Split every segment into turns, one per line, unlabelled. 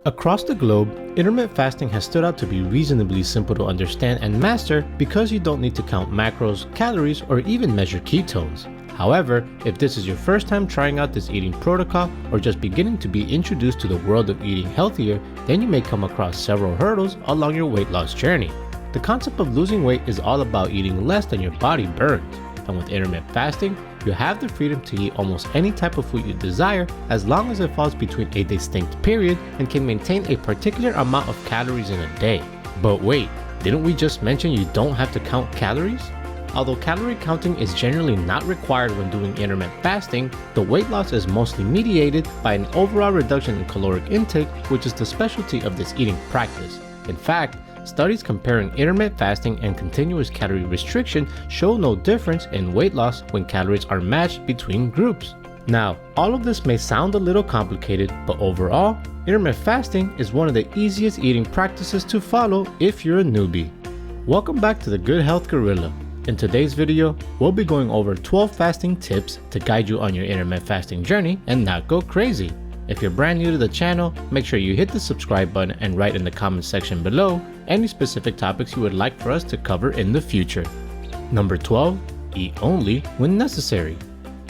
Across the globe, intermittent fasting has stood out to be reasonably simple to understand and master because you don't need to count macros, calories, or even measure ketones. However, if this is your first time trying out this eating protocol or just beginning to be introduced to the world of eating healthier, then you may come across several hurdles along your weight loss journey. The concept of losing weight is all about eating less than your body burns, and with intermittent fasting, you have the freedom to eat almost any type of food you desire as long as it falls between a distinct period and can maintain a particular amount of calories in a day. But wait, didn't we just mention you don't have to count calories? Although calorie counting is generally not required when doing intermittent fasting, the weight loss is mostly mediated by an overall reduction in caloric intake, which is the specialty of this eating practice. In fact, studies comparing intermittent fasting and continuous calorie restriction show no difference in weight loss when calories are matched between groups. Now, all of this may sound a little complicated, but overall, intermittent fasting is one of the easiest eating practices to follow if you're a newbie. Welcome back to the Good Health Gorilla. In today's video, we'll be going over 12 fasting tips to guide you on your intermittent fasting journey and not go crazy. If you're brand new to the channel, make sure you hit the subscribe button and write in the comment section below any specific topics you would like for us to cover in the future. Number 12, eat only when necessary.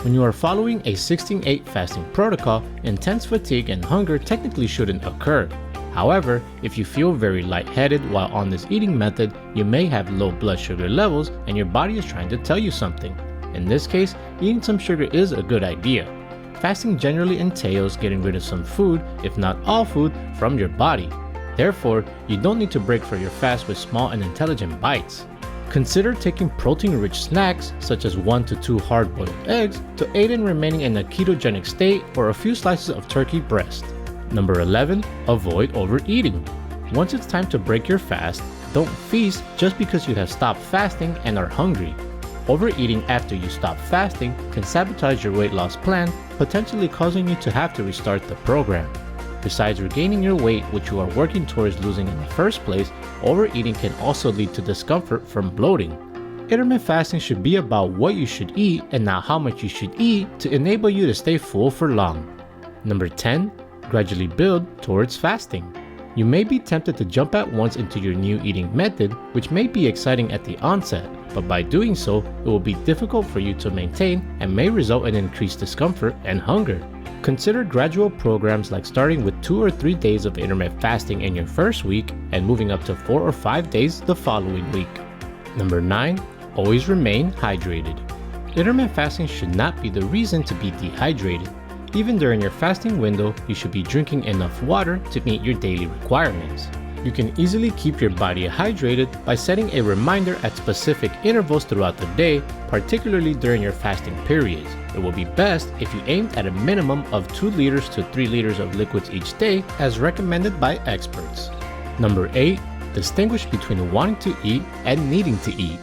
When you are following a 16-8 fasting protocol, intense fatigue and hunger technically shouldn't occur. However, if you feel very lightheaded while on this eating method, you may have low blood sugar levels and your body is trying to tell you something. In this case, eating some sugar is a good idea. Fasting generally entails getting rid of some food, if not all food, from your body. Therefore, you don't need to break for your fast with small and intelligent bites. Consider taking protein-rich snacks such as 1 to 2 hard-boiled eggs to aid in remaining in a ketogenic state or a few slices of turkey breast. Number 11, avoid overeating. Once it's time to break your fast, don't feast just because you have stopped fasting and are hungry. Overeating after you stop fasting can sabotage your weight loss plan, potentially causing you to have to restart the program. Besides regaining your weight, which you are working towards losing in the first place, overeating can also lead to discomfort from bloating. Intermittent fasting should be about what you should eat and not how much you should eat to enable you to stay full for long. Number 10, gradually build towards fasting. You may be tempted to jump at once into your new eating method, which may be exciting at the onset, but by doing so, it will be difficult for you to maintain and may result in increased discomfort and hunger. Consider gradual programs like starting with 2 or 3 days of intermittent fasting in your first week and moving up to 4 or 5 days the following week. Number 9, always remain hydrated. Intermittent fasting should not be the reason to be dehydrated. Even during your fasting window, you should be drinking enough water to meet your daily requirements. You can easily keep your body hydrated by setting a reminder at specific intervals throughout the day, particularly during your fasting periods. It will be best if you aimed at a minimum of 2 liters to 3 liters of liquids each day, as recommended by experts. Number 8, distinguish between wanting to eat and needing to eat.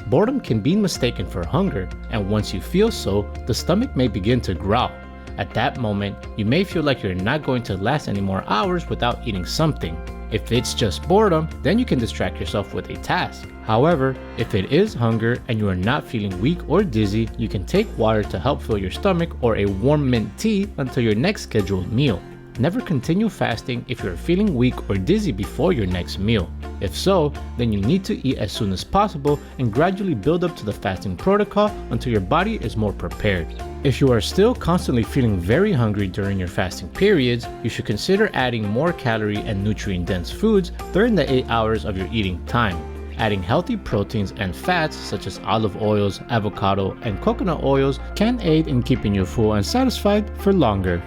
Boredom can be mistaken for hunger, and once you feel so, the stomach may begin to growl. At that moment, you may feel like you're not going to last any more hours without eating something. If it's just boredom, then you can distract yourself with a task. However, if it is hunger and you are not feeling weak or dizzy, you can take water to help fill your stomach or a warm mint tea until your next scheduled meal. Never continue fasting if you're feeling weak or dizzy before your next meal. If so, then you need to eat as soon as possible and gradually build up to the fasting protocol until your body is more prepared. If you are still constantly feeling very hungry during your fasting periods, you should consider adding more calorie and nutrient-dense foods during the 8 hours of your eating time. Adding healthy proteins and fats such as olive oils, avocado, and coconut oils can aid in keeping you full and satisfied for longer.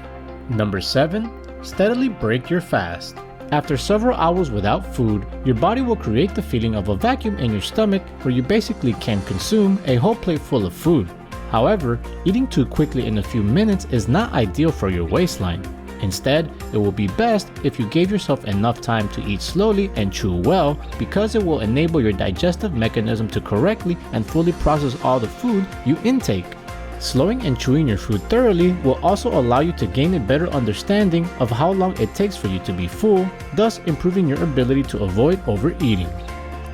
Number 7, steadily break your fast. After several hours without food, your body will create the feeling of a vacuum in your stomach where you basically can't consume a whole plate full of food. However, eating too quickly in a few minutes is not ideal for your waistline. Instead, it will be best if you gave yourself enough time to eat slowly and chew well, because it will enable your digestive mechanism to correctly and fully process all the food you intake. Slowing and chewing your food thoroughly will also allow you to gain a better understanding of how long it takes for you to be full, thus improving your ability to avoid overeating.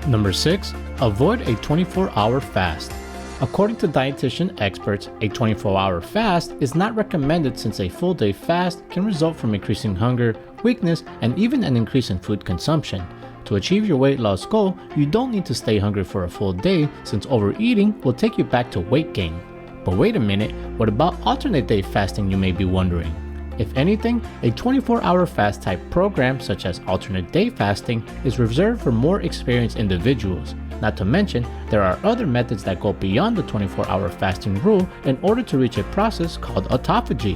Number 6, avoid a 24-hour fast. According to dietitian experts, a 24-hour fast is not recommended since a full day fast can result from increasing hunger, weakness, and even an increase in food consumption. To achieve your weight loss goal, you don't need to stay hungry for a full day since overeating will take you back to weight gain. But wait a minute, what about alternate day fasting, you may be wondering? If anything, a 24-hour fast type program such as alternate day fasting is reserved for more experienced individuals. Not to mention, there are other methods that go beyond the 24-hour fasting rule in order to reach a process called autophagy.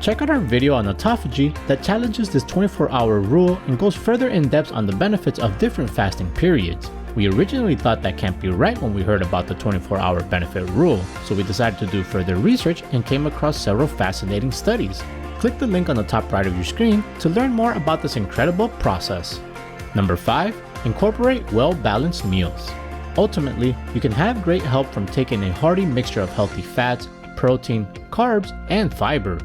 Check out our video on autophagy that challenges this 24-hour rule and goes further in depth on the benefits of different fasting periods. We originally thought that can't be right when we heard about the 24-hour benefit rule, so we decided to do further research and came across several fascinating studies. Click the link on the top right of your screen to learn more about this incredible process. Number 5. Incorporate well-balanced meals. Ultimately, you can have great help from taking a hearty mixture of healthy fats, protein, carbs, and fiber.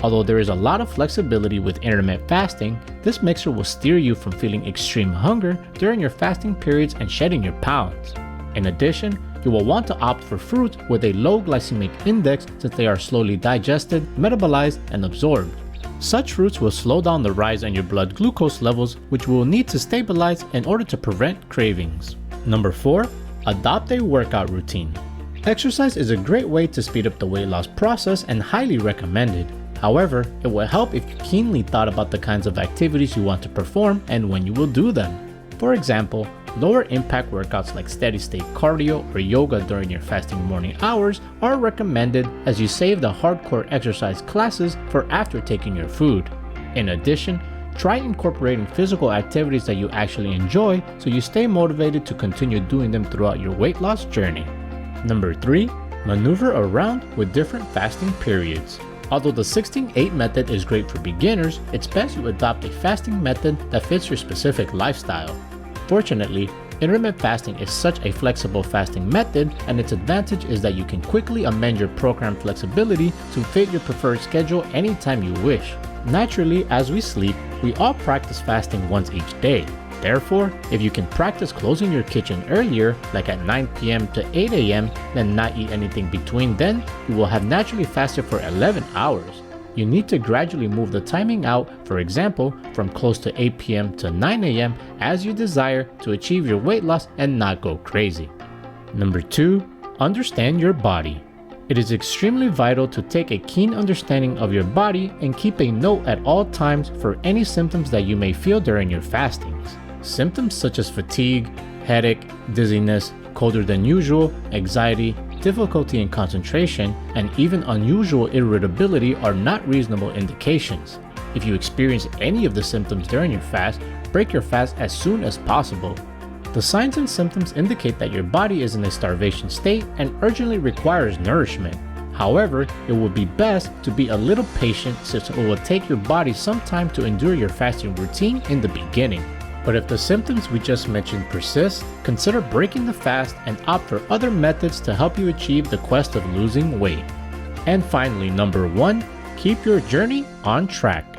Although there is a lot of flexibility with intermittent fasting, this mixture will steer you from feeling extreme hunger during your fasting periods and shedding your pounds. In addition, you will want to opt for fruits with a low glycemic index since they are slowly digested, metabolized, and absorbed. Such fruits will slow down the rise in your blood glucose levels, which we will need to stabilize in order to prevent cravings. Number 4. Adopt a workout routine. Exercise is a great way to speed up the weight loss process and highly recommended. However, it will help if you keenly thought about the kinds of activities you want to perform and when you will do them. For example, lower impact workouts like steady state cardio or yoga during your fasting morning hours are recommended as you save the hardcore exercise classes for after taking your food. In addition, try incorporating physical activities that you actually enjoy so you stay motivated to continue doing them throughout your weight loss journey. Number 3. Maneuver around with different fasting periods. Although the 16-8 method is great for beginners, it's best you adopt a fasting method that fits your specific lifestyle. Fortunately, intermittent fasting is such a flexible fasting method, and its advantage is that you can quickly amend your program flexibility to fit your preferred schedule anytime you wish. Naturally, as we sleep, we all practice fasting once each day. Therefore, if you can practice closing your kitchen earlier, like at 9 p.m. to 8 a.m., then not eat anything between then, you will have naturally fasted for 11 hours. You need to gradually move the timing out, for example, from close to 8 p.m. to 9 a.m. as you desire to achieve your weight loss and not go crazy. Number 2. Understand your body. It is extremely vital to take a keen understanding of your body and keep a note at all times for any symptoms that you may feel during your fastings. Symptoms such as fatigue, headache, dizziness, colder than usual, anxiety, difficulty in concentration, and even unusual irritability are not reasonable indications. If you experience any of the symptoms during your fast, break your fast as soon as possible. The signs and symptoms indicate that your body is in a starvation state and urgently requires nourishment. However, it would be best to be a little patient since it will take your body some time to endure your fasting routine in the beginning. But if the symptoms we just mentioned persist, consider breaking the fast and opt for other methods to help you achieve the quest of losing weight. And finally, number 1, keep your journey on track.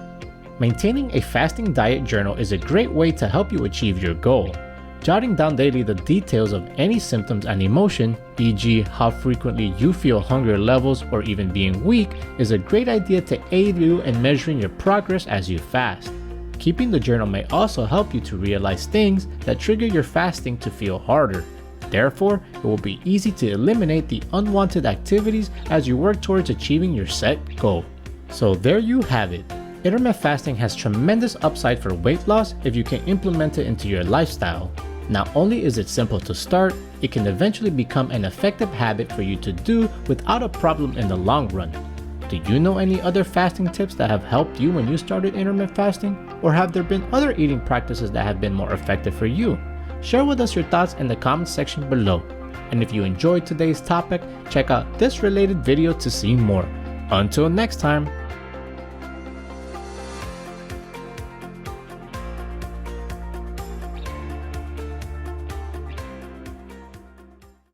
Maintaining a fasting diet journal is a great way to help you achieve your goal. Jotting down daily the details of any symptoms and emotion, e.g. how frequently you feel hunger levels or even being weak, is a great idea to aid you in measuring your progress as you fast. Keeping the journal may also help you to realize things that trigger your fasting to feel harder. Therefore, it will be easy to eliminate the unwanted activities as you work towards achieving your set goal. So there you have it. Intermittent fasting has tremendous upside for weight loss if you can implement it into your lifestyle. Not only is it simple to start, it can eventually become an effective habit for you to do without a problem in the long run. Do you know any other fasting tips that have helped you when you started intermittent fasting? Or have there been other eating practices that have been more effective for you? Share with us your thoughts in the comment section below. And if you enjoyed today's topic, check out this related video to see more. Until next time.